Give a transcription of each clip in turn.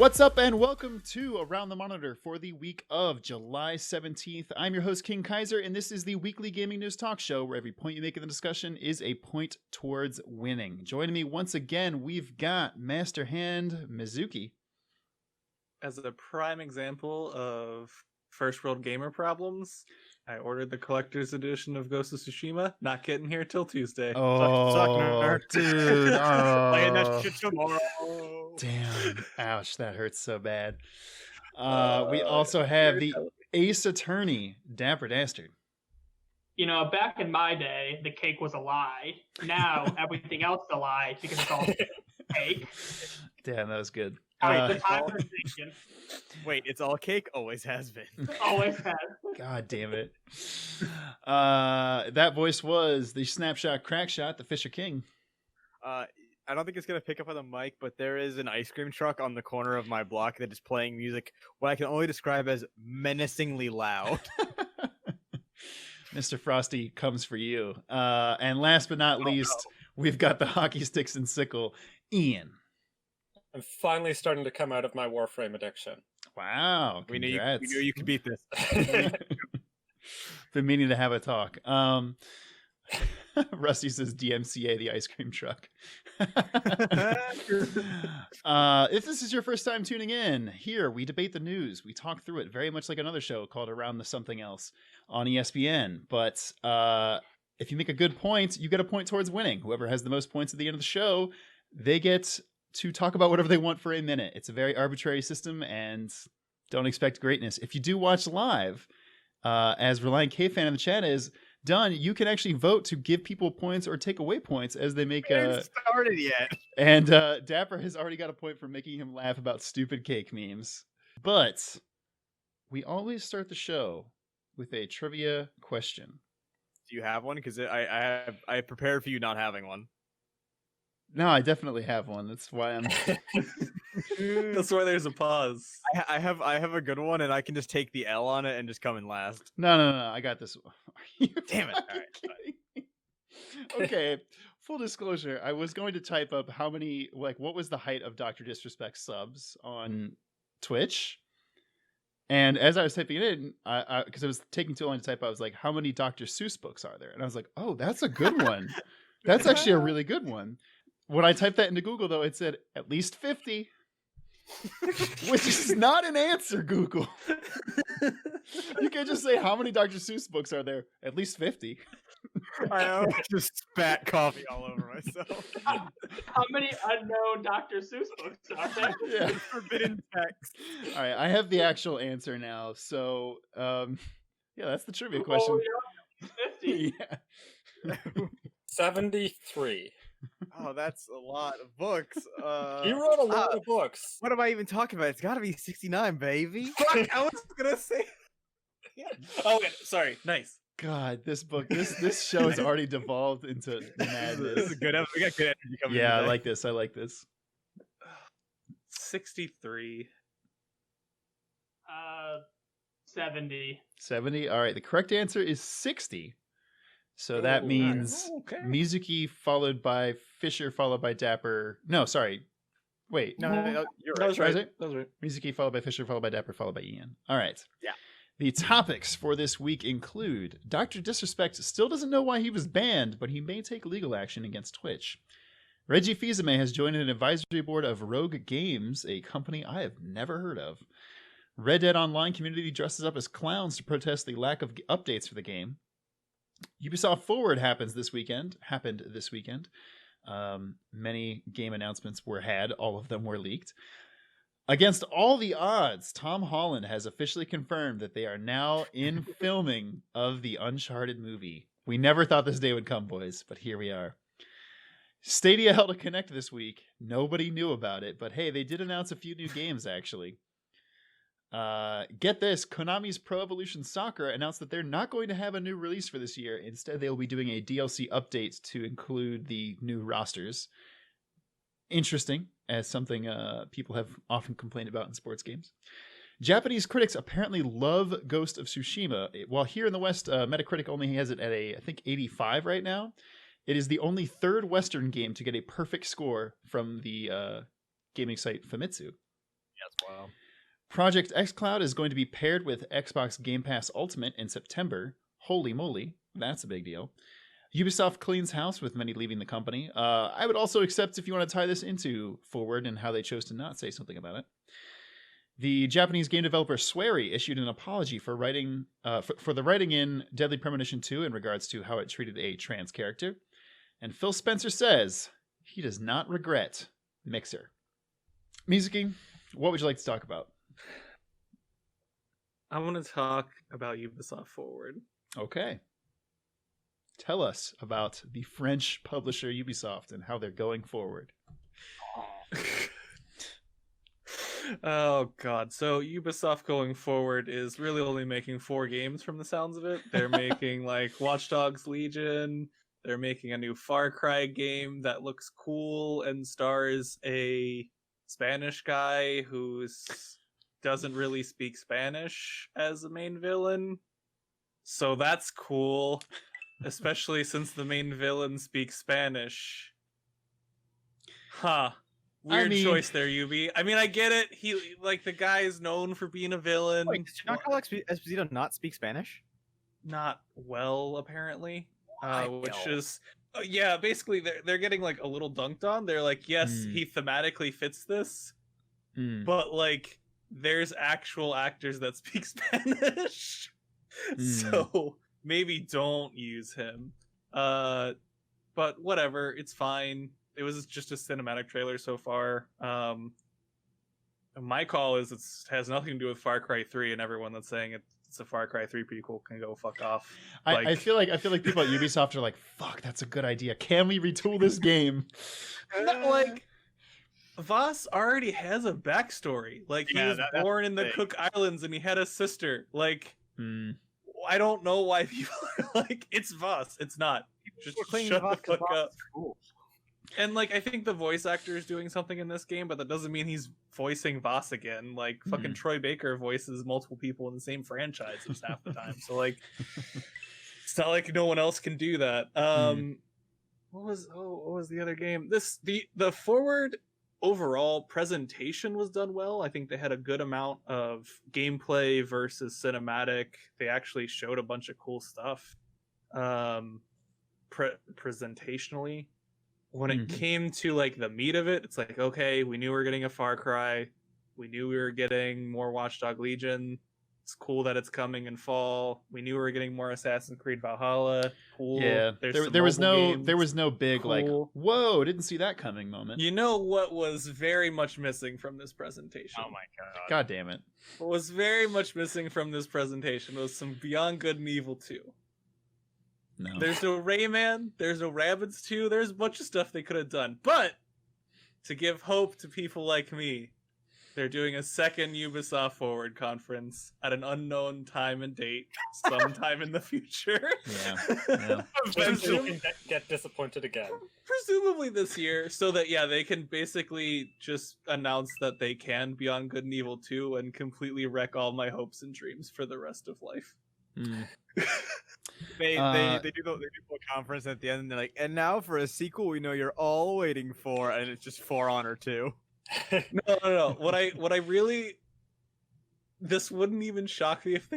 What's up and welcome to Around the Monitor for the week of July 17th. I'm your host, King Kaiser, and this is the weekly gaming news talk show where every point you make in the discussion is a point towards winning. Joining me once again, we've got Master Hand Mizuki. As a prime example of first world gamer problems, I ordered the collector's edition of Ghost of Tsushima. Not getting here till Tuesday. Oh, dude. Playing that shit tomorrow. Damn. Ouch, that hurts so bad. We also have the Ace Attorney, Dapper Dastard. You know, back in my day, the cake was a lie. Now, everything else is a lie because it's all cake. Damn, that was good. The time for thinking. Wait, it's all cake? Always has been. Always has. God damn it. That voice was the Snapshot Crackshot, the Fisher King. I don't think it's going to pick up on the mic, but there is an ice cream truck on the corner of my block that is playing music, what I can only describe as menacingly loud. Mr. Frosty comes for you. And last but not least, we've got the hockey sticks and sickle, Ian. I'm finally starting to come out of my Warframe addiction. Wow, congrats. We knew you could beat this. Been meaning to have a talk. Rusty says DMCA, the ice cream truck. If this is your first time tuning in, here we debate the news. We talk through it very much like another show called Around the Something Else on ESPN. But if you make a good point, you get a point towards winning. Whoever has the most points at the end of the show, they get to talk about whatever they want for a minute. It's a very arbitrary system, and don't expect greatness. If you do watch live, as Reliant K fan in the chat is done, you can actually vote to give people points or take away points as they make. It started yet. And Dapper has already got a point for making him laugh about stupid cake memes. But we always start the show with a trivia question. Do you have one? Because I prepared for you not having one. No, I definitely have one. That's why I'm. That's why there's a pause. I have a good one, and I can just take the L on it and just come in last. No. I got this. Damn it! All right. Okay. Full disclosure: I was going to type up what was the height of Dr. Disrespect subs on Twitch, and as I was typing it in, because it was taking too long to type, I was like, "How many Dr. Seuss books are there?" And I was like, "Oh, that's a good one. That's actually a really good one." When I typed that into Google, though, it said at least 50, which is not an answer, Google. You can't just say, how many Dr. Seuss books are there? At least 50. I just spat coffee all over myself. How many unknown Dr. Seuss books are there? Yeah. Forbidden text. All right, I have the actual answer now. So, yeah, that's the trivia question. Oh, yeah, 50. Yeah. 73. Oh, that's a lot of books. You wrote a lot of books. What am I even talking about? It's got to be 69, baby. Fuck, I was gonna say. Yeah. Oh, wait, sorry. Nice. God, this book, this show has already devolved into madness. This is a good episode. We got good energy coming. Yeah, today. I like this. 63. 70. 70. All right, the correct answer is 60. So that means Mizuki followed by Fisher followed by Dapper. No, sorry. Wait. No, you're right. That was right. That That was right. Mizuki followed by Fisher followed by Dapper followed by Ian. All right. Yeah. The topics for this week include Dr. Disrespect still doesn't know why he was banned, but he may take legal action against Twitch. Reggie Fils-Aimé has joined an advisory board of Rogue Games, a company I have never heard of. Red Dead Online community dresses up as clowns to protest the lack of updates for the game. Ubisoft Forward happened this weekend. Many game announcements were had. All of them were leaked. Against all the odds, Tom Holland has officially confirmed that they are now in filming of the Uncharted movie. We never thought this day would come, boys, but here we are. Stadia held a Connect this week. Nobody knew about it, but hey, they did announce a few new games, actually. Get this, Konami's Pro Evolution Soccer announced that they're not going to have a new release for this year. Instead, they'll be doing a DLC update to include the new rosters. Interesting, as something people have often complained about in sports games. Japanese critics apparently love Ghost of Tsushima. While here in the West, Metacritic only has it at I think 85 right now. It is the only third Western game to get a perfect score from the gaming site Famitsu. Yes, wow. Project xCloud is going to be paired with Xbox Game Pass Ultimate in September. Holy moly, that's a big deal. Ubisoft cleans house with many leaving the company. I would also accept if you want to tie this into Forward and how they chose to not say something about it. The Japanese game developer Swery issued an apology for writing for the writing in Deadly Premonition 2 in regards to how it treated a trans character. And Phil Spencer says he does not regret Mixer. Mizuki, what would you like to talk about? I want to talk about Ubisoft Forward. Okay. Tell us about the French publisher Ubisoft and how they're going forward. Oh god. So Ubisoft going forward is really only making 4 games from the sounds of it. They're making like Watch Dogs Legion. They're making a new Far Cry game that looks cool and stars a Spanish guy who doesn't really speak Spanish as the main villain. So that's cool, especially since the main villain speaks Spanish. Huh. Weird choice there, Ubi. I mean, I get it. He like the guy is known for being a villain. Wait, did you not call Esposito not speak Spanish? Not well, apparently. Which No. is yeah, basically they're getting like a little dunked on. They're like, yes, he thematically fits this, but like there's actual actors that speak Spanish, so maybe don't use him. But whatever, it's fine. It was just a cinematic trailer so far. My call is it has nothing to do with Far Cry 3, and everyone that's saying it's a Far Cry 3 prequel can go fuck off. I feel like people at Ubisoft are like, fuck, that's a good idea. Can we retool this game? Not like Voss already has a backstory. Like he was born in the Cook Islands and he had a sister. Like I don't know why people are like it's Voss. It's not. Just shut the fuck up. Cool. And like I think the voice actor is doing something in this game, but that doesn't mean he's voicing Voss again. Like fucking Troy Baker voices multiple people in the same franchises half the time. So like it's not like no one else can do that. What was the other game? The Forward overall presentation was done well. I think they had a good amount of gameplay versus cinematic. They actually showed a bunch of cool stuff presentationally. When it came to like the meat of it, it's like, okay, we knew we were getting a Far Cry. We knew we were getting more Watch Dogs Legion. It's cool that it's coming in fall. We knew we were getting more Assassin's Creed Valhalla. Cool. Yeah, there was no big like, whoa, didn't see that coming moment. You know what was very much missing from this presentation? Oh my god. God damn it. What was very much missing from this presentation was some Beyond Good and Evil 2. No. There's no Rayman, there's no Rabbids 2, there's a bunch of stuff they could have done. But to give hope to people like me, they're doing a second Ubisoft Forward conference at an unknown time and date sometime in the future. Yeah. Eventually get disappointed again. Presumably this year, so that they can basically just announce that they can Beyond Good and Evil 2 and completely wreck all my hopes and dreams for the rest of life. They do the conference at the end, and they're like, and now for a sequel we know you're all waiting for, and it's just For Honor 2. No. What I really, this wouldn't even shock me if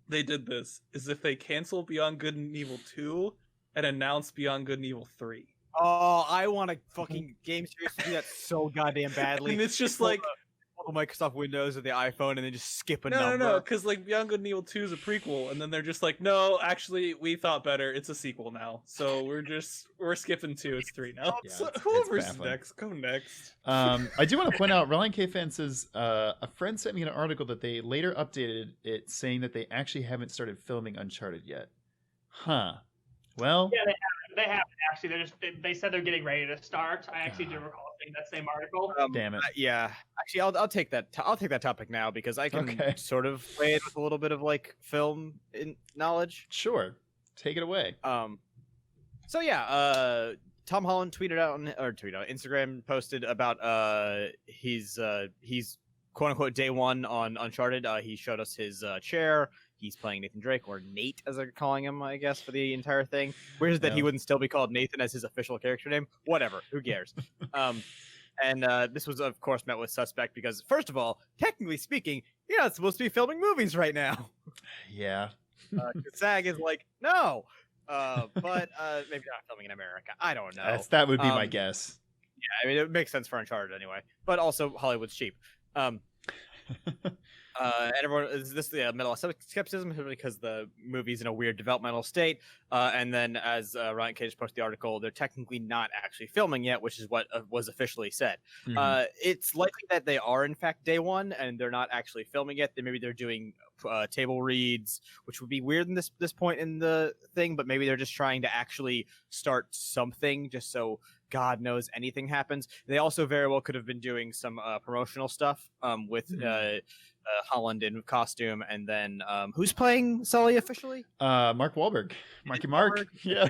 they did this, is if they cancel Beyond Good and Evil 2 and announce Beyond Good and Evil 3. Oh, I want a fucking game series to do that so goddamn badly. And it's just like the Microsoft Windows or the iPhone, and then just skip a number. No, because like Beyond Good and Evil 2 is a prequel, and then they're just like, no, actually, we thought better. It's a sequel now, so we're skipping 2. It's 3 now. Yeah, so it's whoever's baffling. next, go next. I do want to point out, Reliant K-Fan says a friend sent me an article that they later updated it, saying that they actually haven't started filming Uncharted yet. Huh. Well, yeah, they haven't actually. They said they're getting ready to start. I actually do recall seeing that same article. damn it. Yeah, actually, I'll take that. I'll take that topic now because I can sort of play it with a little bit of like film knowledge. Sure, take it away. So yeah, Tom Holland tweeted out Instagram posted about he's quote unquote day one on Uncharted. He showed us his chair. He's playing Nathan Drake, or Nate, as they're calling him, I guess, for the entire thing. Weird that he wouldn't still be called Nathan as his official character name. Whatever, who cares? And this was, of course, met with suspect because, first of all, technically speaking, you're not supposed to be filming movies right now. Yeah. SAG is like, no. But maybe not filming in America. I don't know. That would be my guess. Yeah, I mean, it makes sense for Uncharted anyway. But also, Hollywood's cheap. And everyone, is this the mental skepticism because the movie's in a weird developmental state? And then, as Ryan Cage posted the article, they're technically not actually filming yet, which is what was officially said. Mhm. It's likely that they are in fact day one, and they're not actually filming yet. Maybe they're doing table reads, which would be weird in this point in the thing. But maybe they're just trying to actually start something, just so God knows anything happens. They also very well could have been doing some promotional stuff with Holland in costume, and then who's playing Sully officially? Mark Wahlberg. Marky Mark. Yeah.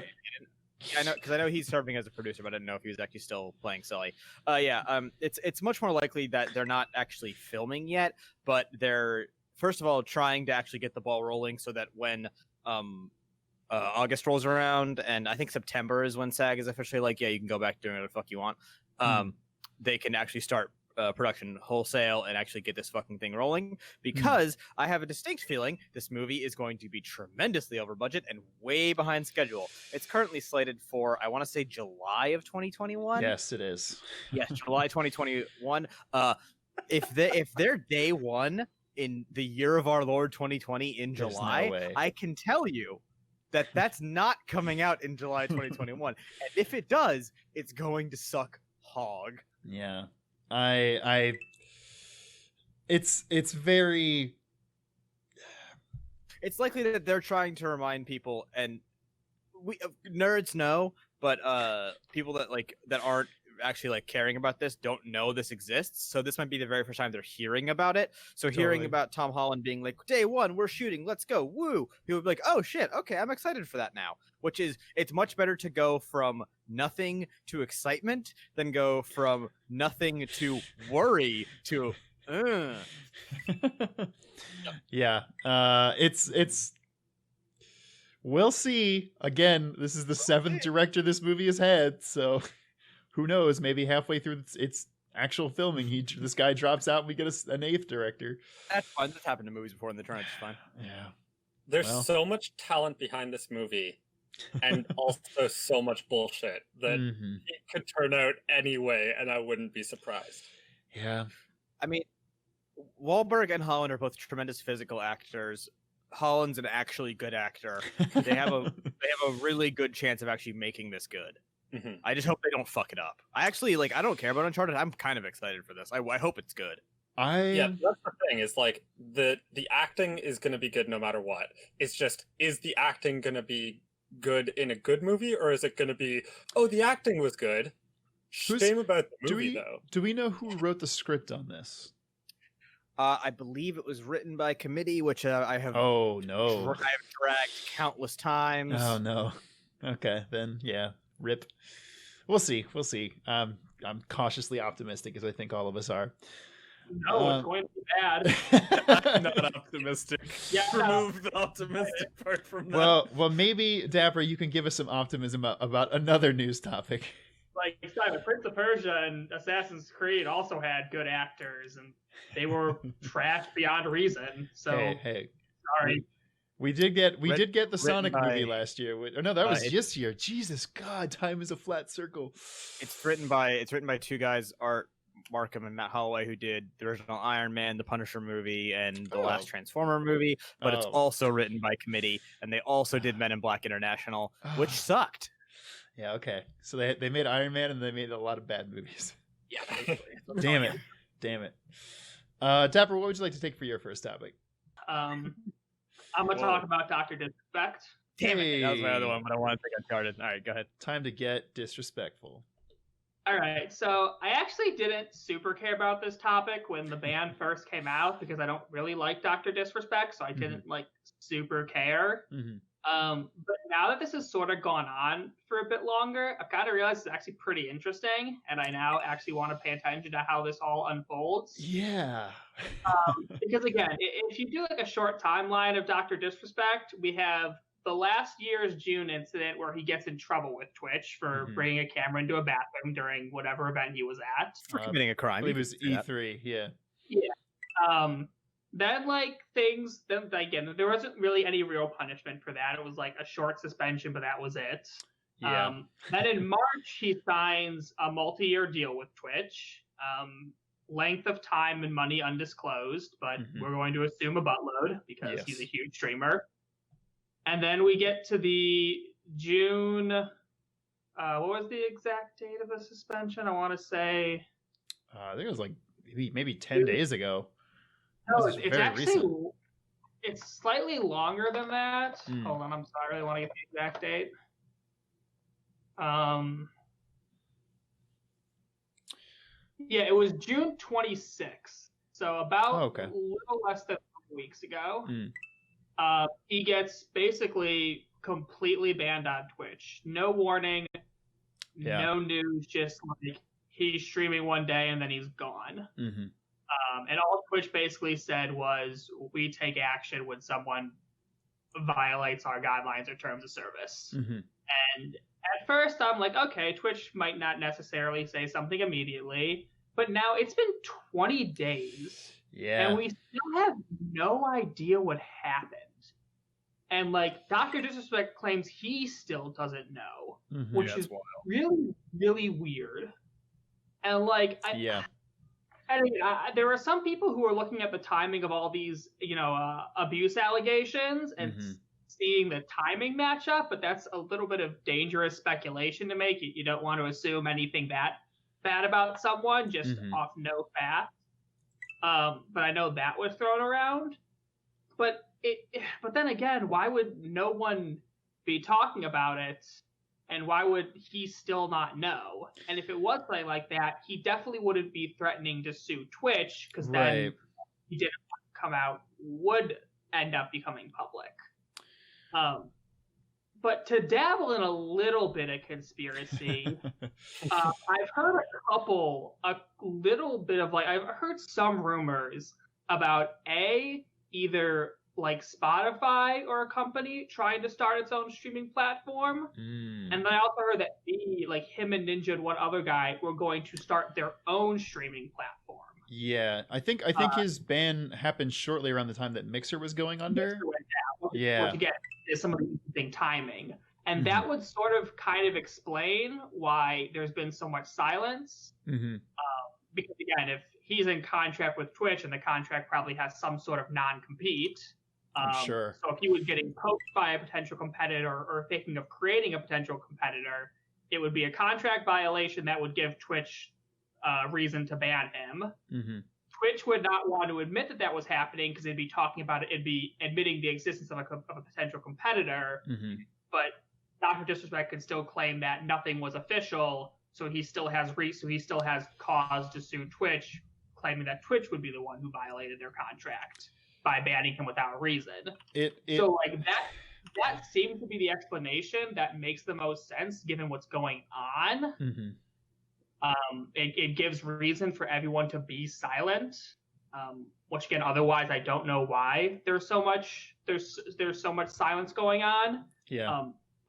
I know, because I know he's serving as a producer, but I didn't know if he was actually still playing Sully. It's much more likely that they're not actually filming yet, but they're first of all trying to actually get the ball rolling so that when August rolls around, and I think September is when SAG is officially like, yeah, you can go back doing whatever the fuck you want. They can actually start production wholesale and actually get this fucking thing rolling, because I have a distinct feeling this movie is going to be tremendously over budget and way behind schedule. It's currently slated for, I want to say, July of 2021. Yes, it is. Yes, July 2021. If they're day one in the year of our Lord 2020 in There's no July, way. I can tell you that that's not coming out in July 2021. And if it does, it's going to suck hog. Yeah. It's very. It's likely that they're trying to remind people, and we nerds know, but people that aren't actually like caring about this don't know this exists. So this might be the very first time they're hearing about it. So hearing about Tom Holland being like, day one, we're shooting, let's go, woo. People would be like, oh shit, okay, I'm excited for that now. Which is, it's much better to go from nothing to excitement than go from nothing to worry to Yeah. It's we'll see. Again, this is the 7th director this movie has had, so who knows? Maybe halfway through its actual filming, this guy drops out and we get an 8th director. That's fine. That's happened to movies before, and they're trying to just fine. Yeah. There's so much talent behind this movie, and also so much bullshit that it could turn out anyway, and I wouldn't be surprised. Yeah. I mean, Wahlberg and Holland are both tremendous physical actors. Holland's an actually good actor. They have a really good chance of actually making this good. I just hope they don't fuck it up. I don't care about Uncharted. I'm kind of excited for this. I hope it's good. Yeah, that's the thing, is like the acting is going to be good no matter what. It's just, is the acting going to be good in a good movie, or is it going to be, oh, the acting was good, shame about the movie though? Do we know who wrote the script on this? I believe it was written by committee, which I have. Oh no! I have dragged countless times. Oh no. Okay, then yeah, rip. We'll see. I'm cautiously optimistic, as I think all of us are. No, it's going to be bad. I'm not optimistic. Yeah. Remove the optimistic part from that. Well, maybe Dapper, you can give us some optimism about another news topic. Like Simon, Prince of Persia and Assassin's Creed also had good actors, and they were trash beyond reason. So hey, sorry. We did get the Sonic by- movie last year. Or no, that was this year. Jesus God, time is a flat circle. It's written by two guys, Art Markham and Matt Holloway, who did the original Iron Man, the Punisher movie, and the last Transformer movie. But it's also written by committee, and they also did Men in Black International, which sucked. Yeah, okay. So they made Iron Man, and they made a lot of bad movies. Yeah. Damn it. Dapper, what would you like to take for your first topic? I'm gonna talk about Dr. Disrespect. Damn it. That was my other one, but I want to take Uncharted. All right, go ahead. Time to get disrespectful. All right, so I actually didn't super care about this topic when the band first came out because I don't really like Dr. Disrespect, so I didn't super care. But now that this has sort of gone on for a bit longer, I've kind of realized it's actually pretty interesting, and I now actually want to pay attention to how this all unfolds. Yeah. Because again, if you do like a short timeline of Dr. Disrespect, we have the last year's June incident where he gets in trouble with Twitch for bringing a camera into a bathroom during whatever event he was at. For committing a crime. I believe it was E3, yeah. Yeah. Then again, there wasn't really any real punishment for that. It was like a short suspension, but that was it. Yeah. Then in March, he signs a multi-year deal with Twitch. Length of time and money undisclosed, but we're going to assume a buttload because he's a huge streamer. And then we get to the June. What was the exact date of the suspension? I want to say. I think it was like maybe 10 days ago. No, it's actually recent. It's slightly longer than that. Hold on, I'm sorry. I really want to get the exact date. Yeah, it was June 26th. So about a little less than 3 weeks ago. He gets basically completely banned on Twitch. No warning, no news, just like he's streaming one day and then he's gone. And all Twitch basically said was, we take action when someone violates our guidelines or terms of service. And at first I'm like, okay, Twitch might not necessarily say something immediately, but now it's been 20 days. Yeah. And we still have no idea what happened. And like Dr. Disrespect claims he still doesn't know, which is really, really weird. And like, there are some people who are looking at the timing of all these, abuse allegations and seeing the timing match up, but that's a little bit of dangerous speculation to make. You don't want to assume anything that bad about someone just off no fact. But I know that was thrown around. But then again, why would no one be talking about it? And why would he still not know? And if it was something like that, he definitely wouldn't be threatening to sue Twitch, because then he didn't come out, would end up becoming public. But to dabble in a little bit of conspiracy, I've heard I've heard some rumors about either like Spotify or a company trying to start its own streaming platform. And then I also heard that him and Ninja and one other guy were going to start their own streaming platform. Yeah, I think his ban happened shortly around the time that Mixer was going under. Mixer went down, which again is some of the interesting timing. And that would sort of kind of explain why there's been so much silence. Because again, if he's in contract with Twitch and the contract probably has some sort of non-compete, sure. So if he was getting poked by a potential competitor or thinking of creating a potential competitor, it would be a contract violation that would give Twitch reason to ban him. Twitch would not want to admit that was happening because it'd be talking about it. It'd be admitting the existence of a potential competitor. But Dr. Disrespect could still claim that nothing was official, so he still has cause to sue Twitch, claiming that Twitch would be the one who violated their contract by banning him without reason. So like that seems to be the explanation that makes the most sense given what's going on. It gives reason for everyone to be silent, which again, otherwise I don't know why there's so much silence going on.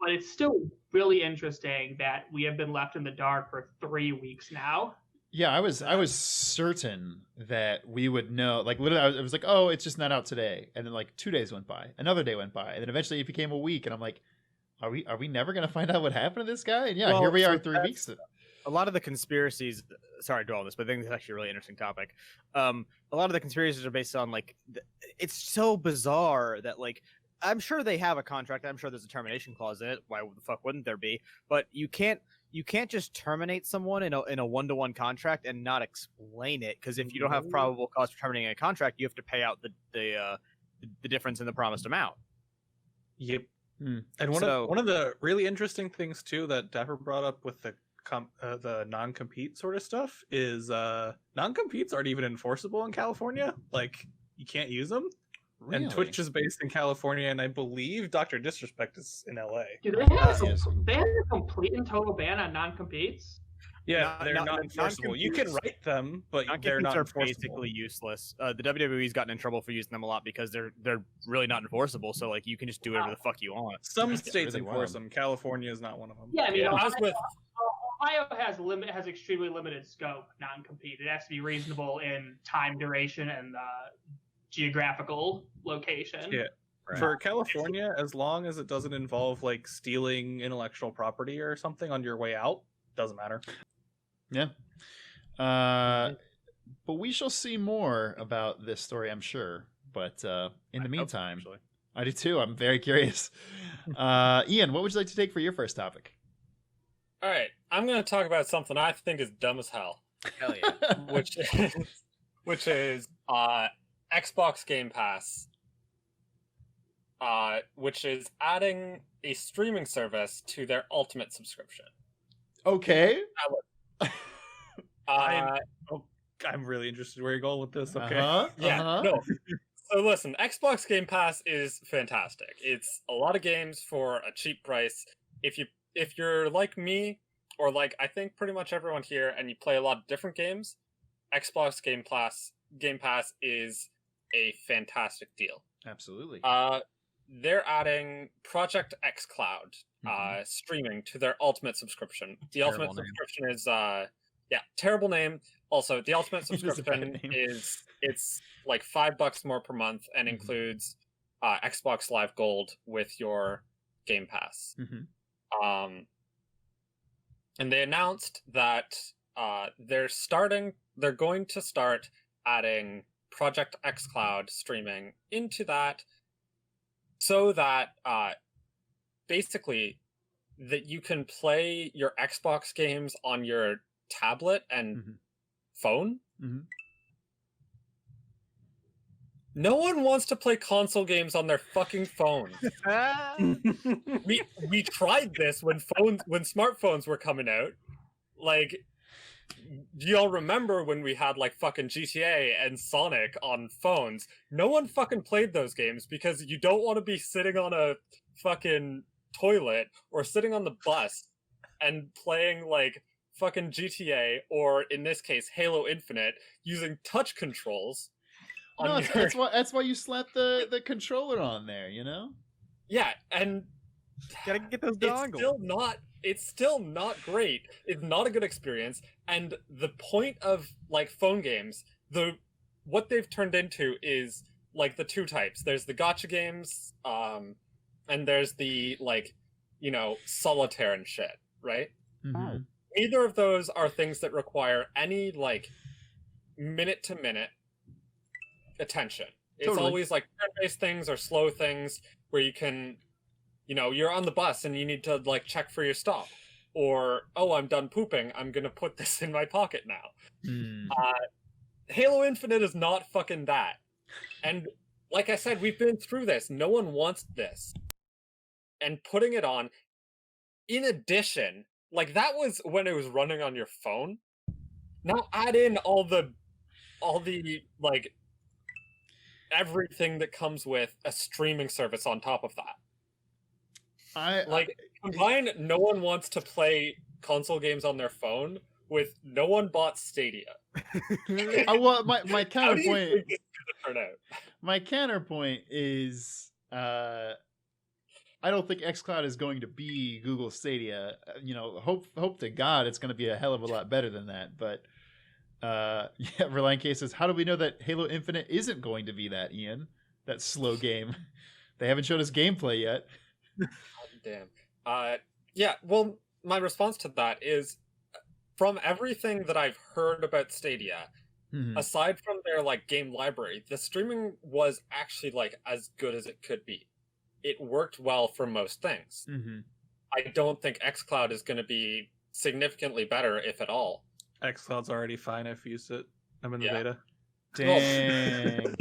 But it's still really interesting that we have been left in the dark for 3 weeks now. Yeah, I was certain that we would know. Like literally, I was like, "Oh, it's just not out today." And then like 2 days went by, another day went by, and then eventually it became a week. And I'm like, "Are we never gonna find out what happened to this guy?" And here we are, 3 weeks. A lot of the conspiracies. Sorry to do all this, but I think it's actually a really interesting topic. A lot of the conspiracies are based on it's so bizarre that I'm sure they have a contract. I'm sure there's a termination clause in it. Why the fuck wouldn't there be? But you can't just terminate someone in a one-to-one contract and not explain it, because if you don't have probable cause for terminating a contract, you have to pay out the difference in the promised amount. Yep. And one of the really interesting things too that Dapper brought up with the non-compete sort of stuff is non-competes aren't even enforceable in California. Like you can't use them. Really? And Twitch is based in California, and I believe Dr. Disrespect is in LA. Do they have a complete and total ban on non-competes? Yeah, they're not enforceable. You can write them, but they're not enforceable. Basically useless. The WWE's gotten in trouble for using them a lot because they're really not enforceable. So like you can just do whatever the fuck you want. Some states enforce them. California is not one of them. Yeah, I mean, Ohio has extremely limited scope, non-compete. It has to be reasonable in time, duration, and geographical location. Yeah. Right. For California, as long as it doesn't involve like stealing intellectual property or something on your way out, doesn't matter. Yeah. But we shall see more about this story, I'm sure. But in the meantime, I do too. I'm very curious. Ian, what would you like to take for your first topic? All right, I'm going to talk about something I think is dumb as hell. Hell yeah. which is Xbox Game Pass, which is adding a streaming service to their Ultimate subscription. Okay. I'm really interested where you're going with this. Okay. No. So listen, Xbox Game Pass is fantastic. It's a lot of games for a cheap price. If you're like me, or like I think pretty much everyone here, and you play a lot of different games, Xbox Game Pass is a fantastic deal. Absolutely. They're adding Project xCloud streaming to their Ultimate subscription. The Ultimate subscription is terrible name. Also, the Ultimate subscription it's like $5 more per month and includes Xbox Live Gold with your Game Pass. And they announced that they're going to start adding Project xCloud streaming into that, so that basically that you can play your Xbox games on your tablet and phone. No one wants to play console games on their fucking phones. we tried this when smartphones were coming out. Like, do y'all remember when we had like fucking GTA and Sonic on phones? No one fucking played those games because you don't want to be sitting on a fucking toilet or sitting on the bus and playing like fucking GTA, or in this case Halo Infinite, using touch controls. No, that's why you slap the controller on there, you know? Yeah, and gotta get those dongles. It's still not great. It's not a good experience. And the point of like phone games, what they've turned into is like the two types. There's the gacha games, and there's the like, solitaire and shit, right? Neither of those are things that require any like minute to minute attention. It's always like turn-based things or slow things where you can, you're on the bus and you need to like check for your stop, or I'm done pooping, I'm gonna put this in my pocket now. Halo Infinite is not fucking that, and like I said, we've been through this. No one wants this, and putting it on. In addition, like that was when it was running on your phone. Now add in all the like everything that comes with a streaming service on top of that. Combine no one wants to play console games on their phone with no one bought Stadia. Well, my counterpoint. How do you think this is gonna turn out? My counterpoint is, I don't think xCloud is going to be Google Stadia. Hope to God it's going to be a hell of a lot better than that. But Reliant K says, how do we know that Halo Infinite isn't going to be that, Ian? That slow game. They haven't showed us gameplay yet. Damn. Well, my response to that is, from everything that I've heard about Stadia, aside from their like game library, the streaming was actually like as good as it could be. It worked well for most things. I don't think xCloud is going to be significantly better, if at all. xCloud's already fine. I've used it. I'm in the beta. Dang.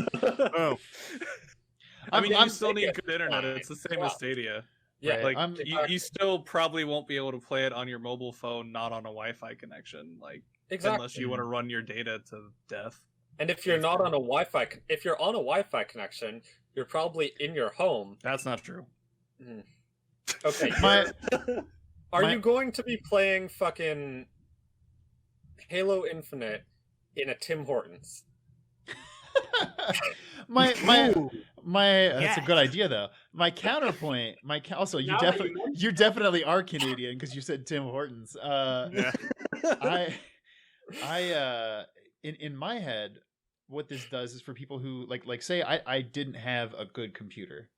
I mean, you still need good internet. It's the same as Stadia. Yeah, right? Like you still probably won't be able to play it on your mobile phone, not on a Wi-Fi connection. Like unless you want to run your data to death. And if you're not on a Wi-Fi, if you're on a Wi-Fi connection, you're probably in your home. That's not true. Okay. Are you going to be playing fucking Halo Infinite in a Tim Hortons. my Ooh. That's a good idea though. My counterpoint, also Now that you mention you definitely are Canadian because you said Tim Hortons. Yeah. In my head, what this does is for people who like say I didn't have a good computer.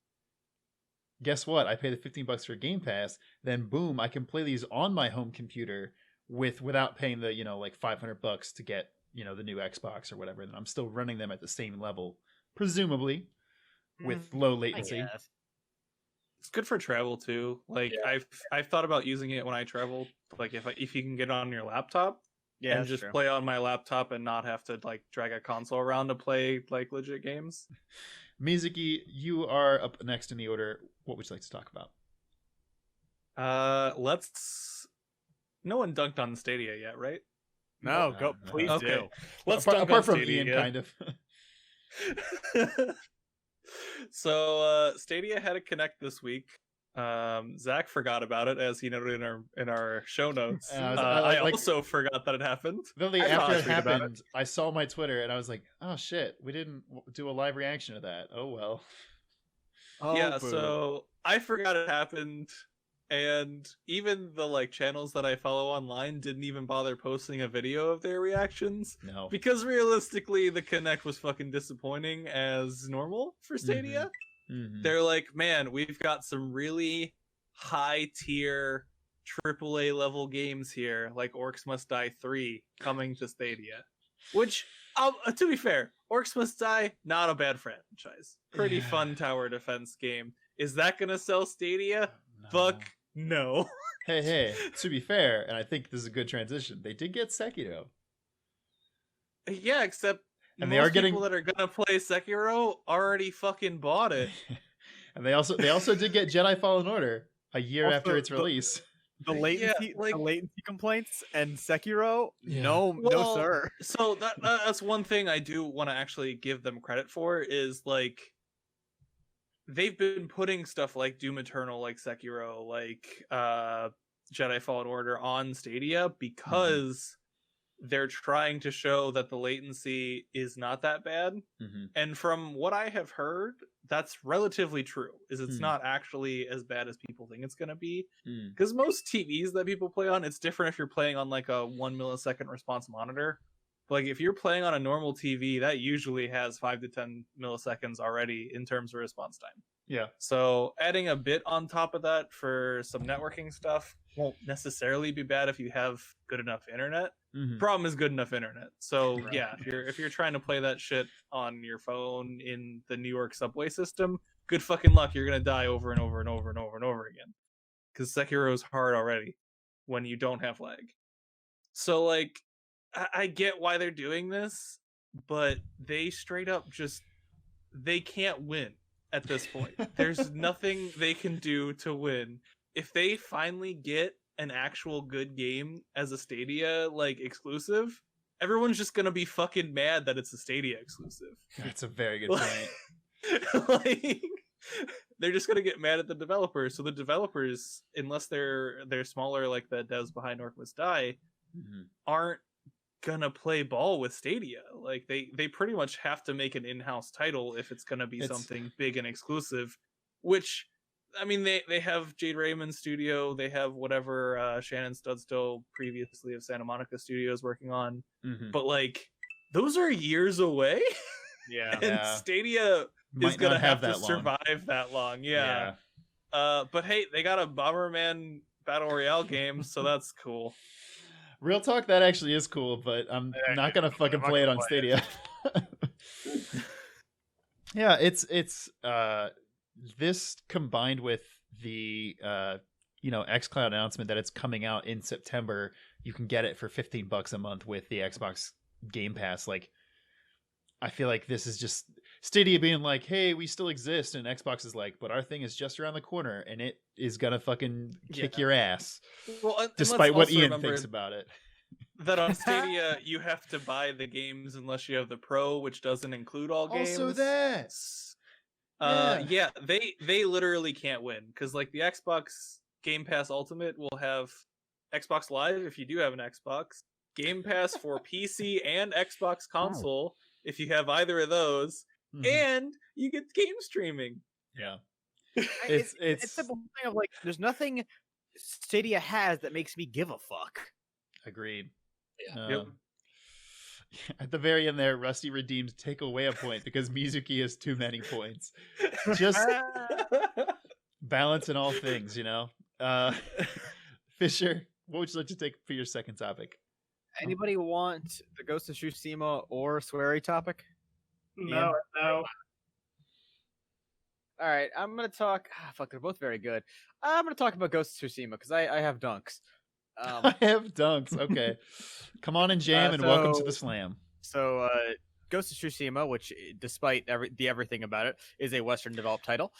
Guess what? I pay the $15 for Game Pass, then boom, I can play these on my home computer without paying the, like $500 to get, the new Xbox or whatever. And I'm still running them at the same level, presumably, with low latency. It's good for travel too. Like I've thought about using it when I travel. Like if you can get it on your laptop, and just play on my laptop and not have to like drag a console around to play like legit games. Mizuki, you are up next in the order. What would you like to talk about? No one dunked on Stadia yet, right? No, go please do. Let's apart from Stadia. Ian, kind of. So Stadia had a Connect this week. Zach forgot about it, as he noted in our show notes. I also forgot that it happened. Literally after it happened, I saw my Twitter and I was like, "Oh shit, we didn't do a live reaction to that." Oh well. Oh, yeah, boo. So I forgot it happened, and even the channels that I follow online didn't even bother posting a video of their reactions. No, because realistically, the Connect was fucking disappointing as normal for Stadia. Mm-hmm. They're like, man, we've got some really high tier AAA level games here, like Orcs Must Die 3 coming to Stadia. Which, to be fair, Orcs Must Die, not a bad franchise. Pretty fun tower defense game. Is that gonna sell Stadia? No. Fuck no. Hey, to be fair, and I think this is a good transition, they did get Sekiro. Yeah, except and most they are getting people that are gonna play Sekiro already fucking bought it. And they also did get Jedi Fallen Order a year after its release. The latency, the latency complaints and Sekiro, no, sir. So that's one thing I do want to actually give them credit for is they've been putting stuff like Doom Eternal, like Sekiro, like Jedi Fallen Order on Stadia because they're trying to show that the latency is not that bad. Mm-hmm. And from what I have heard, that's relatively true. It's not actually as bad as people think it's going to be. Because most TVs that people play on, it's different if you're playing on like a 1 millisecond response monitor. But if you're playing on a normal TV, that usually has 5 to 10 milliseconds already in terms of response time. Yeah. So adding a bit on top of that for some networking stuff won't necessarily be bad if you have good enough internet. Mm-hmm. Problem is good enough internet. So yeah, if you're trying to play that shit on your phone in the New York subway system, good fucking luck. You're gonna die over and over and over and over and over again. Because Sekiro is hard already when you don't have lag. So I get why they're doing this, but they straight up they can't win at this point. There's nothing they can do to win. If they finally get an actual good game as a Stadia exclusive, everyone's just gonna be fucking mad that it's a Stadia exclusive. That's a very good point. They're just gonna get mad at the developers. So the developers, unless they're smaller like the devs behind Orcs Must Die, aren't gonna play ball with Stadia. They pretty much have to make an in-house title if it's gonna be something big and exclusive, which I mean they have Jade Raymond's studio, they have whatever Shannon Studstill previously of Santa Monica Studios working on, but those are years away. And Stadia is gonna have to survive that long. But hey, they got a Bomberman Battle Royale game, so that's cool. Real talk, that actually is cool, but I'm not gonna fucking play it on Stadia. Yeah, it's this combined with the xCloud announcement that it's coming out in September. You can get it for $15 a month with the Xbox Game Pass. I feel like this is just Stadia being like, hey, we still exist, and Xbox is like, but our thing is just around the corner and it is gonna fucking kick your ass. Well, despite what Ian thinks about it. That on Stadia you have to buy the games unless you have the Pro, which doesn't include all games. Also that. They literally can't win because the Xbox Game Pass Ultimate will have Xbox Live if you do have an Xbox. Game Pass for PC and Xbox console if you have either of those, and you get game streaming. Yeah. It's a simple thing of like, there's nothing Stadia has that makes me give a fuck. Agreed. Yeah. At the very end there, Rusty redeemed take away a point because Mizuki has too many points. Just balance in all things, you know? Fisher, what would you like to take for your second topic? Anybody want the Ghost of Tsushima or Swery topic? No. All right, I'm gonna talk. Fuck, they're both very good. I'm gonna talk about Ghost of Tsushima because I have dunks. I have dunks. Okay, come on and jam, and welcome to the slam. So, Ghost of Tsushima, which, despite everything about it, is a Western developed title,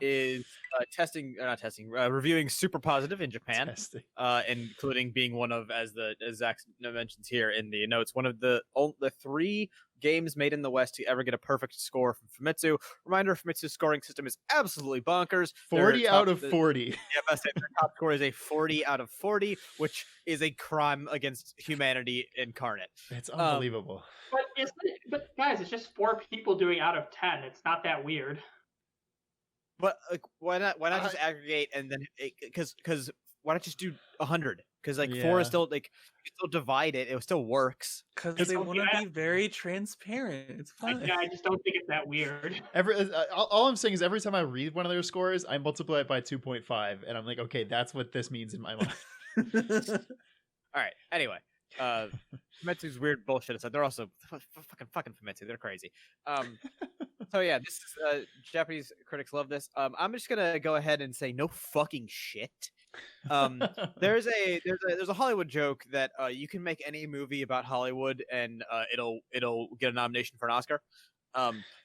is reviewing super positive in Japan, including being one of, as Zach mentions here in the notes, one of the 3 games made in the West to ever get a perfect score from Famitsu. Reminder: Famitsu's scoring system is absolutely bonkers. 40 out of 40. Yeah, their top score is a 40 out of 40, which is a crime against humanity incarnate. It's unbelievable. But guys, it's just 4 people doing out of 10. It's not that weird. But like, why not just aggregate and then because why not just do 100? Because 4 is still like, you can still divide it. It still works. Because they want to be very transparent. It's fine. I just don't think it's that weird. All I'm saying is every time I read one of their scores, I multiply it by 2.5, and I'm like, okay, that's what this means in my mind. All right. Anyway, Famitsu's weird bullshit aside, they're also fucking Famitsu. They're crazy. So yeah, this is Japanese critics love this. I'm just gonna go ahead and say no fucking shit. There's a Hollywood joke that you can make any movie about Hollywood and it'll get a nomination for an Oscar.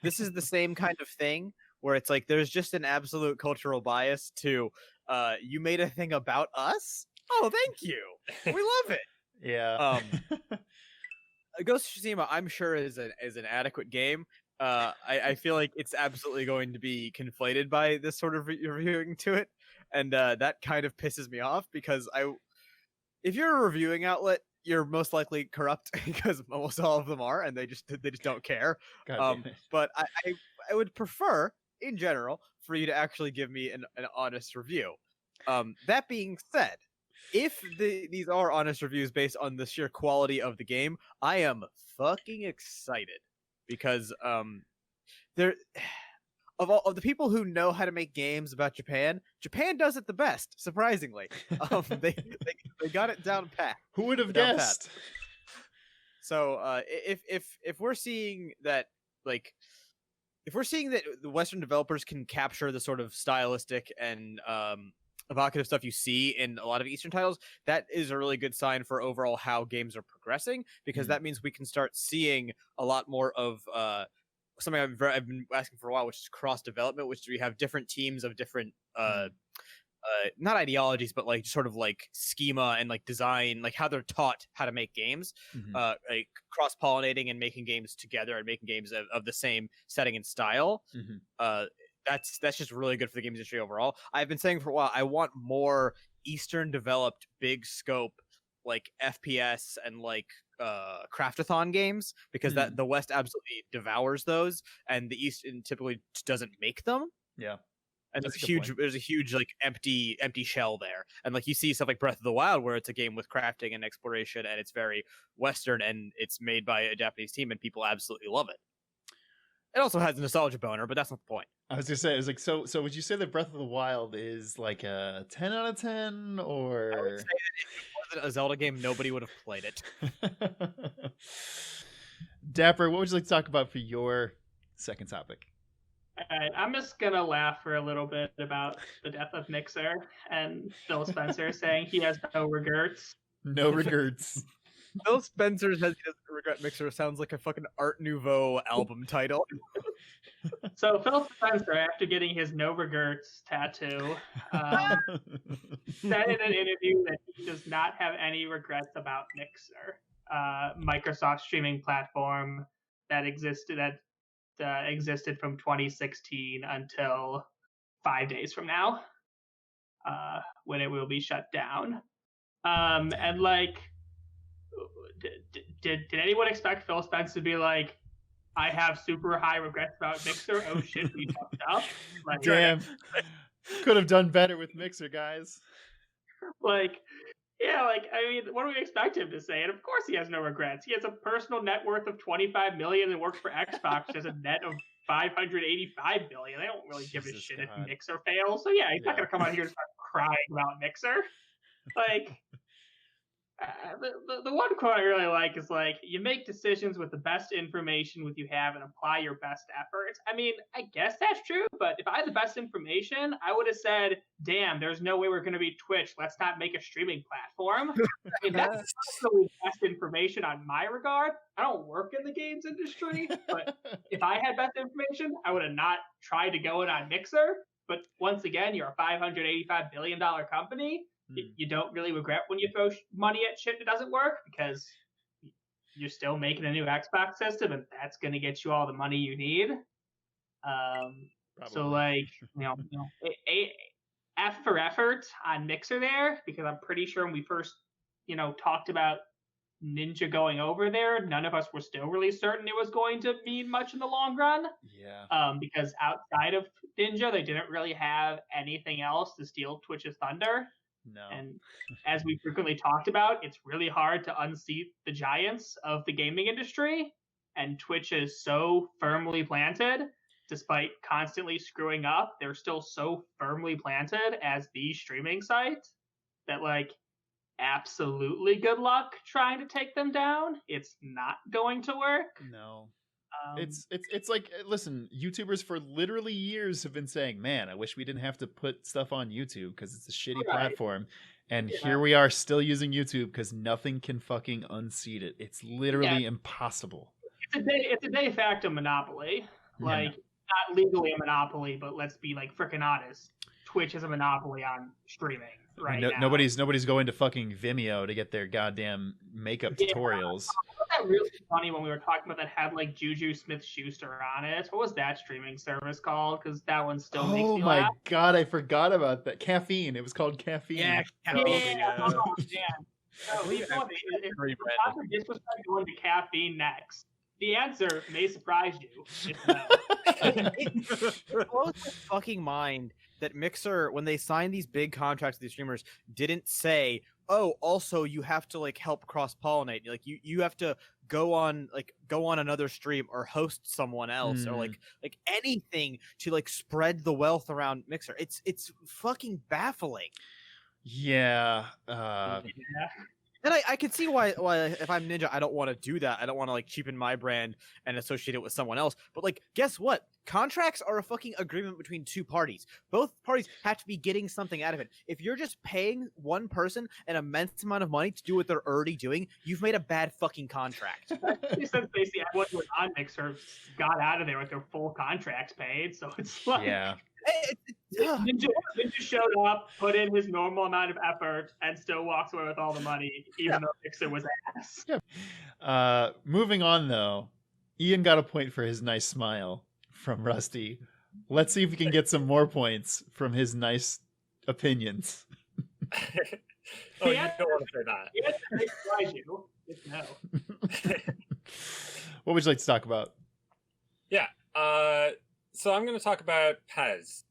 This is the same kind of thing where it's like there's just an absolute cultural bias to you made a thing about us. Oh, thank you. We love it. Yeah. Ghost of Tsushima, I'm sure is an adequate game. I feel like it's absolutely going to be conflated by this sort of reviewing to it, and that kind of pisses me off because if you're a reviewing outlet, you're most likely corrupt because almost all of them are, and they just don't care. But I would prefer, in general, for you to actually give me an honest review. That being said, if these are honest reviews based on the sheer quality of the game, I am fucking excited because there of the people who know how to make games about Japan does it the best. Surprisingly, they got it down pat. Who would have guessed? So if we're seeing that, like, if we're seeing that the Western developers can capture the sort of stylistic and evocative stuff you see in a lot of Eastern titles, that is a really good sign for overall how games are progressing, because that means we can start seeing a lot more of something I've been asking for a while, which is cross development, which we have different teams of different not ideologies, but like sort of like schema and like design, like how they're taught how to make games, like cross pollinating and making games together and making games of the same setting and style. That's just really good for the games industry overall. I've been saying for a while, I want more Eastern developed big scope, like FPS and like craftathon games, because that the West absolutely devours those, and the East typically doesn't make them. Yeah. And there's a huge like empty shell there. And like you see stuff like Breath of the Wild, where it's a game with crafting and exploration, and it's very Western, and it's made by a Japanese team, and people absolutely love it. It also has a nostalgia boner, but that's not the point. I was gonna say, it was like, so would you say that Breath of the Wild is like a 10 out of 10, or? I would say that if it wasn't a Zelda game, nobody would have played it. Dapper, what would you like to talk about for your second topic? Alright, I'm just gonna laugh for a little bit about the death of Mixer and Phil Spencer saying he has no regrets. No regrets. Phil Spencer says he doesn't regret Mixer sounds like a fucking Art Nouveau album title. So Phil Spencer, after getting his no regrets tattoo, said in an interview that he does not have any regrets about Mixer, Microsoft streaming platform that existed from 2016 until 5 days from now, when it will be shut down. And like, did anyone expect Phil Spencer to be like, I have super high regrets about Mixer? Oh shit, we fucked up. Like, Damn. Could have done better with Mixer, guys. like, yeah, like, I mean, what do we expect him to say? And of course he has no regrets. He has a personal net worth of 25 million and works for Xbox, which has a net of 585 million. They don't really give a Jesus shit God. if Mixer fails. So yeah, he's not Yeah. gonna come out here and start crying about Mixer. Like, the one quote I really like is like, you make decisions with the best information with you have and apply your best efforts. I mean, I guess that's true, but if I had the best information, I would have said, damn, there's no way we're going to be Twitch. Let's not make a streaming platform. I mean, that's really the best information on my regard. I don't work in the games industry, but if I had best information, I would have not tried to go in on Mixer. But once again, you're a $585 billion company. You don't really regret when you throw money at shit that doesn't work because you're still making a new Xbox system, and that's going to get you all the money you need. So, like, F for effort on Mixer there, because I'm pretty sure when we first, talked about Ninja going over there, none of us were still really certain it was going to mean much in the long run. Yeah. Because outside of Ninja, they didn't really have anything else to steal Twitch's thunder. No. And as we frequently talked about, it's really hard to unseat the giants of the gaming industry. And Twitch is so firmly planted, despite constantly screwing up, they're still so firmly planted as the streaming site that, like, absolutely good luck trying to take them down. It's not going to work. No. It's like, listen, YouTubers for literally years have been saying, man, I wish we didn't have to put stuff on YouTube because it's a shitty platform. And here we are still using YouTube because nothing can fucking unseat it. It's literally impossible. It's a de facto monopoly. Like, not legally a monopoly, but let's be like freaking honest. Twitch is a monopoly on streaming right now. Nobody's going to fucking Vimeo to get their goddamn makeup tutorials. That really funny when we were talking about that had like Juju Smith-Schuster on it. What was that streaming service called? Because that one still makes me laugh. Oh my god, I forgot about that. Caffeine. It was called Caffeine. Yeah, Caffeine. Oh man. If Dr. Disrespect going to Caffeine next, the answer may surprise you. It's no. It blows my fucking mind that Mixer, when they signed these big contracts with these streamers, didn't say, oh, also you have to like help cross-pollinate. Like you have to go on another stream or host someone else or like anything to like spread the wealth around Mixer. It's fucking baffling. Yeah. And I can see why if I'm Ninja, I don't want to do that. I don't want to like cheapen my brand and associate it with someone else. But like, guess what? Contracts are a fucking agreement between two parties. Both parties have to be getting something out of it. If you're just paying one person an immense amount of money to do what they're already doing, you've made a bad fucking contract. Since basically everyone who was on Mixer got out of there with their full contracts paid, so it's like Ninja showed up, put in his normal amount of effort, and still walks away with all the money, even though Mixer was ass. Yeah. Moving on though, Ian got a point for his nice smile from Rusty. Let's see if we can get some more points from his nice opinions. You don't want to say that. Yes, I surprise you. It's no. What would you like to talk about? Yeah. So I'm going to talk about Pez,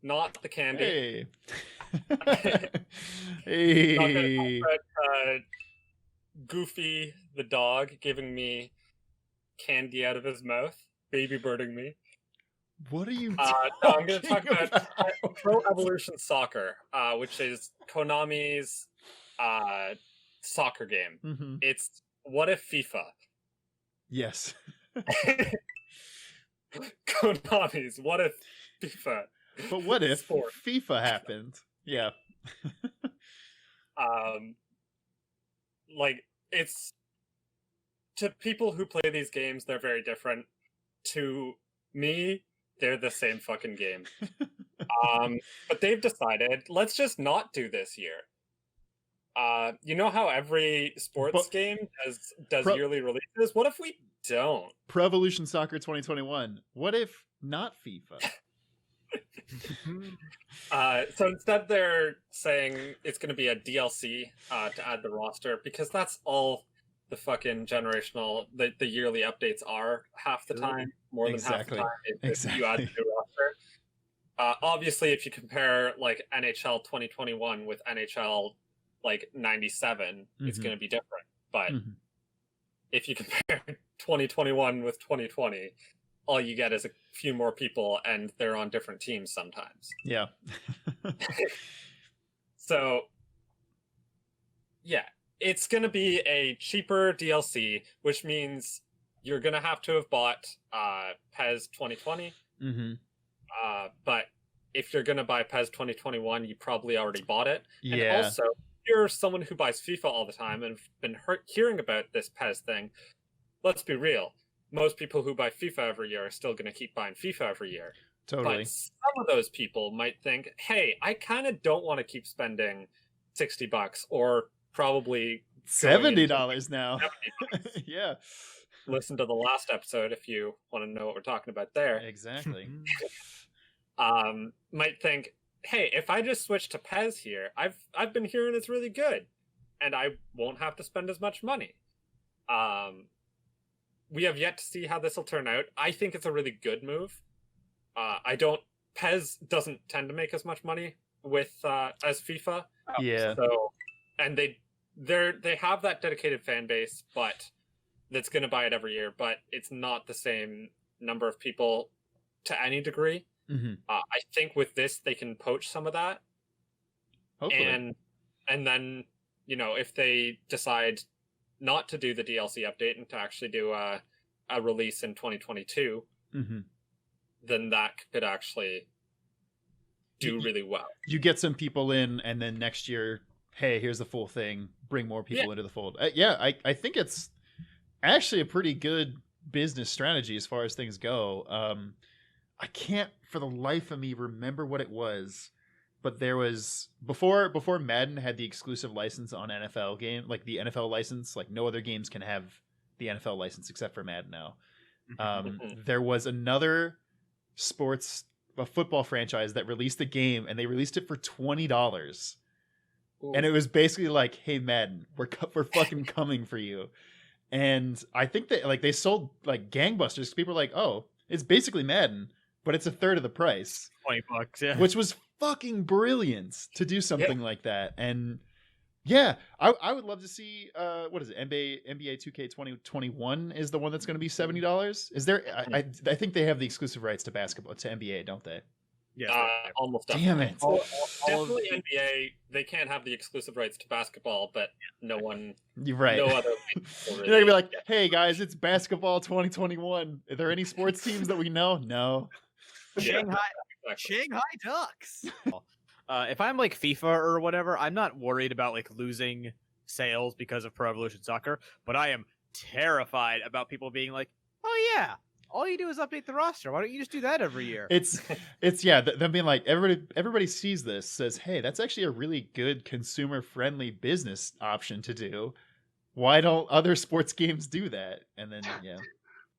not the candy. Hey. I'm going to talk about Goofy the dog giving me candy out of his mouth, baby birding me. What are you no, I'm going to talk about Pro Evolution Soccer, which is Konami's soccer game. Mm-hmm. It's what if FIFA? Yes. Konami's what if FIFA? But what if FIFA happened? Yeah. Like, it's, to people who play these games, they're very different. To me, they're the same fucking game. But they've decided, let's just not do this year. You know how every sports game does yearly releases? What if we don't? Pro Evolution Soccer 2021. What if not FIFA? So instead, they're saying it's going to be a DLC to add the roster, because that's all the fucking the yearly updates are half the time, more than half the time. If you add a new roster. Obviously, if you compare like NHL 2021 with NHL like 97, it's going to be different. But if you compare 2021 with 2020, all you get is a few more people, and they're on different teams sometimes. Yeah. So, yeah, it's going to be a cheaper DLC, which means you're going to have bought PES 2020. But if you're going to buy PES 2021, you probably already bought it. Yeah. And also, if you're someone who buys FIFA all the time and been hearing about this PES thing, let's be real. Most people who buy FIFA every year are still going to keep buying FIFA every year. Totally. But some of those people might think, hey, I kind of don't want to keep spending $60 or probably $70 now. $70. Yeah. Listen to the last episode if you want to know what we're talking about there. Exactly. Might think, hey, if I just switch to PES here, I've been hearing it's really good, and I won't have to spend as much money. We have yet to see how this will turn out. I think it's a really good move. PES doesn't tend to make as much money with as FIFA. Yeah. So, and they have that dedicated fan base, but that's going to buy it every year. But it's not the same number of people to any degree. I think with this they can poach some of that. Hopefully. And then, you know, if they decide not to do the DLC update and to actually do a release in 2022, then that could actually do really well. You get some people in, and then next year, hey, here's the full thing. Bring more people into the fold. I think it's actually a pretty good business strategy as far as things go. I can't for the life of me remember what it was, but there was before Madden had the exclusive license on NFL game, like the NFL license, like no other games can have the NFL license except for Madden now. There was another a football franchise that released a game, and they released it for $20. And it was basically like, hey, Madden, we're fucking coming for you. And I think that like they sold like gangbusters. People were like, oh, it's basically Madden, but it's a third of the price. $20, yeah. Which was fucking brilliant to do something like that. And yeah, I would love to see what is it? NBA 2K 2021 is the one that's going to be $70. Is there? I think they have the exclusive rights to basketball, to NBA, don't they? Yeah. Almost. Damn it! Definitely NBA. They can't have the exclusive rights to basketball, but no one. You're right. No other. You're gonna be like, hey guys, it's basketball 2021. Are there any sports teams that we know? No. Shanghai Ducks. If I'm like FIFA or whatever, I'm not worried about like losing sales because of Pro Evolution Soccer, but I am terrified about people being like, oh yeah, all you do is update the roster. Why don't you just do that every year? It's them being like, everybody sees this, says, hey, that's actually a really good consumer friendly business option to do. Why don't other sports games do that? And then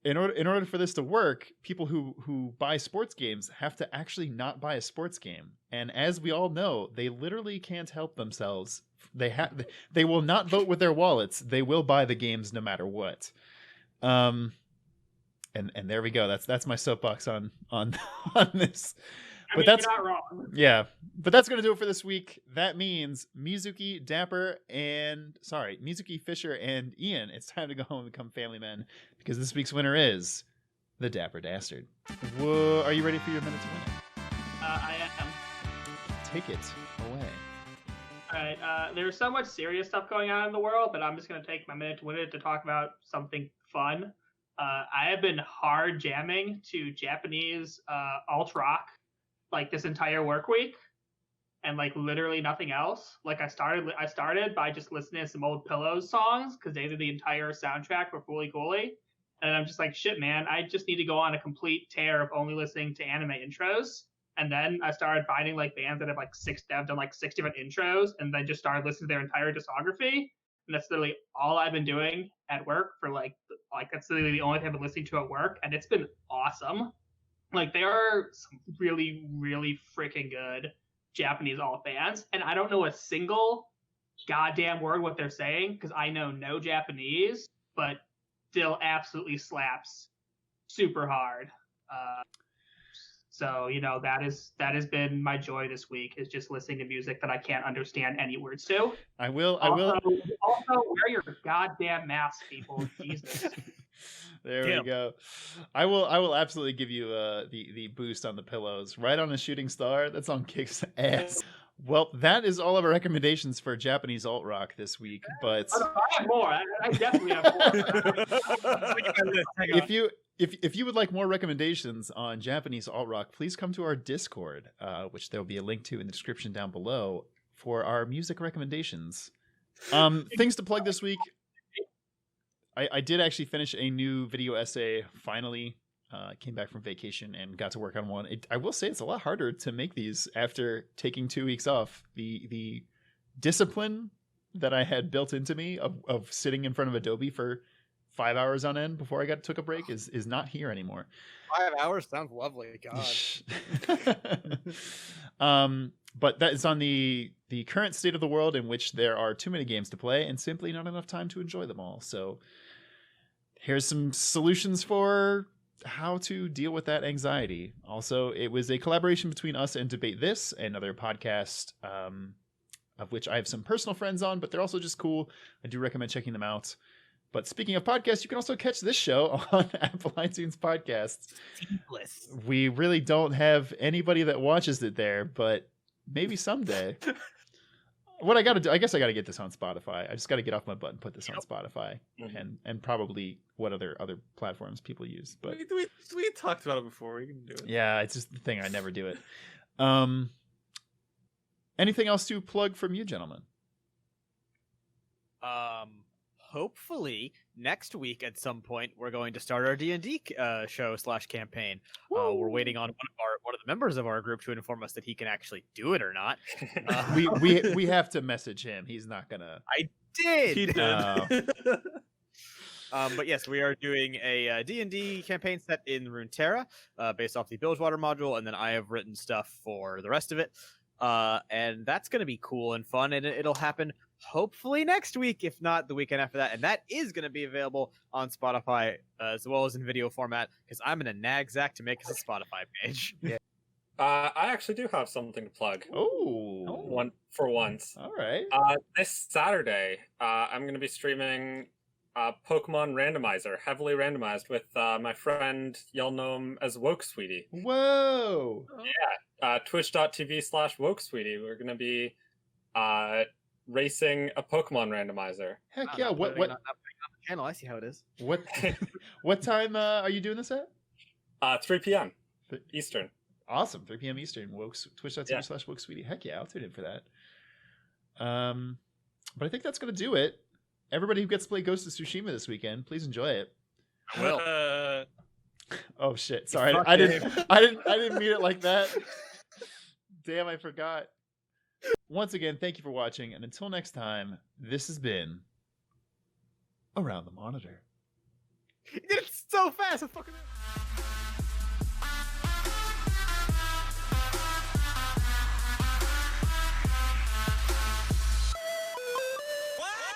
in order for this to work, people who buy sports games have to actually not buy a sports game. And as we all know, they literally can't help themselves. They will not vote with their wallets. They will buy the games no matter what. And there we go. That's my soapbox on this. But that's you're not wrong. Yeah, but that's gonna do it for this week. That means Mizuki Fisher and Ian. It's time to go home and become family men, because this week's winner is the Dapper Dastard. Whoa, are you ready for your minute to win it? I am. Take it away. All right. There's so much serious stuff going on in the world that I'm just gonna take my minute to win it to talk about something fun. I have been hard jamming to Japanese alt rock like this entire work week, and like literally nothing else. Like I started by just listening to some old Pillows songs because they did the entire soundtrack for Fooly Cooly, and I'm just like, shit, man, I just need to go on a complete tear of only listening to anime intros. And then I started finding like bands that have done like 6 different intros, and then just started listening to their entire discography. And that's literally all I've been doing at work for like that's literally the only thing I've been listening to at work, and it's been awesome. Like, there are some really, really freaking good Japanese alt fans, and I don't know a single goddamn word what they're saying because I know no Japanese, but still absolutely slaps super hard. So that has been my joy this week, is just listening to music that I can't understand any words to. I will. Also, wear your goddamn mask, people. Jesus. There we go. I will absolutely give you the boost on the pillows. Right on a shooting star. That song kicks ass. Well, that is all of our recommendations for Japanese alt rock this week. But I have more. I definitely have more. If you would like more recommendations on Japanese alt rock, please come to our Discord, which there will be a link to in the description down below for our music recommendations. Things to plug this week. I did actually finish a new video essay finally. Came back from vacation and got to work on one. I will say it's a lot harder to make these after taking 2 weeks off. The discipline that I had built into me of sitting in front of Adobe for 5 hours on end before I took a break is not here anymore. 5 hours sounds lovely. God. But that is on the current state of the world, in which there are too many games to play and simply not enough time to enjoy them all. So here's some solutions for how to deal with that anxiety. Also, it was a collaboration between us and Debate This, another podcast of which I have some personal friends on, but they're also just cool. I do recommend checking them out. But speaking of podcasts, you can also catch this show on Apple iTunes Podcasts. We really don't have anybody that watches it there, but maybe someday. What I got to do, I guess I got to get this on Spotify. I just got to get off my butt and put this on Spotify, and probably what other platforms people use. But we talked about it before. We can do it. Yeah, it's just the thing. I never do it. Anything else to plug from you, gentlemen? Hopefully next week at some point we're going to start our D&D show / campaign. We're waiting on one of the members of our group to inform us that he can actually do it or not. We have to message him. He's not gonna. I did. He did. But yes, we are doing a D&D campaign set in Runeterra, based off the Bilgewater module, and then I have written stuff for the rest of it. And that's going to be cool and fun, and it'll happen hopefully next week, if not the weekend after that. And that is going to be available on Spotify as well as in video format, because I'm going to nag Zach to make us a Spotify page. Yeah. I actually do have something to plug. Oh, for once. All right. This Saturday, I'm going to be streaming Pokemon Randomizer, heavily randomized, with my friend, y'all know him as Woke Sweetie. Whoa! Yeah, twitch.tv/WokeSweetie. We're going to be racing a Pokemon randomizer. Heck yeah! What? Not putting on the channel. I see how it is. What time are you doing this at? 3 p.m. Eastern. Awesome, 3 p.m. Eastern. Twitch.tv/WokeSweetie. Heck yeah, I'll tune in for that. But I think that's gonna do it. Everybody who gets to play Ghost of Tsushima this weekend, please enjoy it. I will. Oh shit! Sorry, I didn't mean it like that. Damn, I forgot. Once again, thank you for watching, and until next time, this has been Around the Monitor. You did it so fast. I fucking.